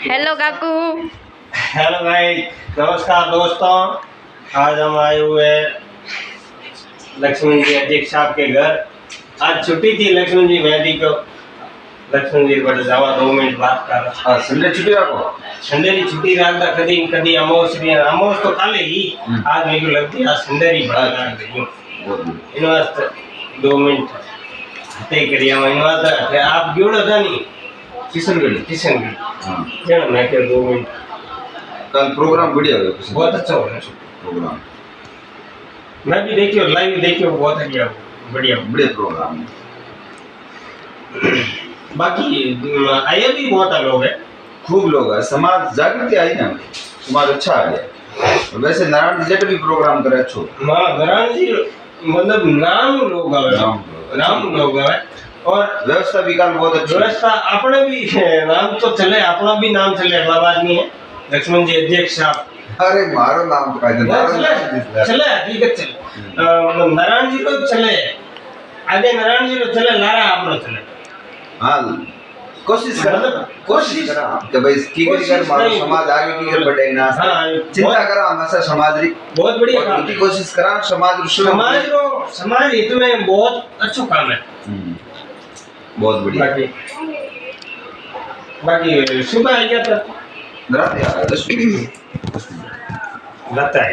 Hello काकू। Hello भाई, नमस्कार दोस्तों। आज हम आए हुए लक्ष्मण जी अध्यक्ष साहब के घर। आज छुट्टी थी लक्ष्मण जी मेहंदी को। लक्ष्मण जी बड़े जावा 2 मिनट बात कर रहा। संडे छुट्टी रखो। संडे की छुट्टी रखता कदी कदी अमावस तो काले ही। आज मेरे को लगती है आज संडे ही बड़ा रख रही हूँ। इन वास्ते 2 मिनट तय करिए। इन वास्ते आप जोड़ा था नहीं किशनगढ़। हाँ, चलो मैं के 2 मिनट। कल प्रोग्राम बढ़िया हो गया। बहुत अच्छा हो रहा है प्रोग्राम मैं भी देखियो, लाइव देखियो, बहुत बढ़िया बढ़िया। प्रोग्राम। बाकी आए भी बहुत लोग है, खूब लोग है, समाज जागृति आई ना, समाज अच्छा आ गया। वैसे नारायण जेट भी प्रोग्राम करे अच्छो। मां नारायण जी मतलब नाम लोग है और व्यवस्था भी काल बहुत अच्छी। व्यवस्था अपने भी नाम तो चले, अपना भी नाम चले। अगला आदमी है लक्ष्मण जी अध्यक्ष साहब। अरे मारो नाम का चले ठीक है चले। मतलब नारायण जी लोग चले आगे, नारायण जी लोग चले, लारा आपनो चले। हाँ, कोशिश करा कि भाई की कर मारो समाज आगे की कर बढ़े ना। हाँ, चिंता करा हमेशा समाज री बहुत बढ़िया काम की कोशिश करा। समाज हित में बहुत अच्छा काम है। बहुत बढ़िया। बाकी सुबह आ गया था रात यार 10 लगता है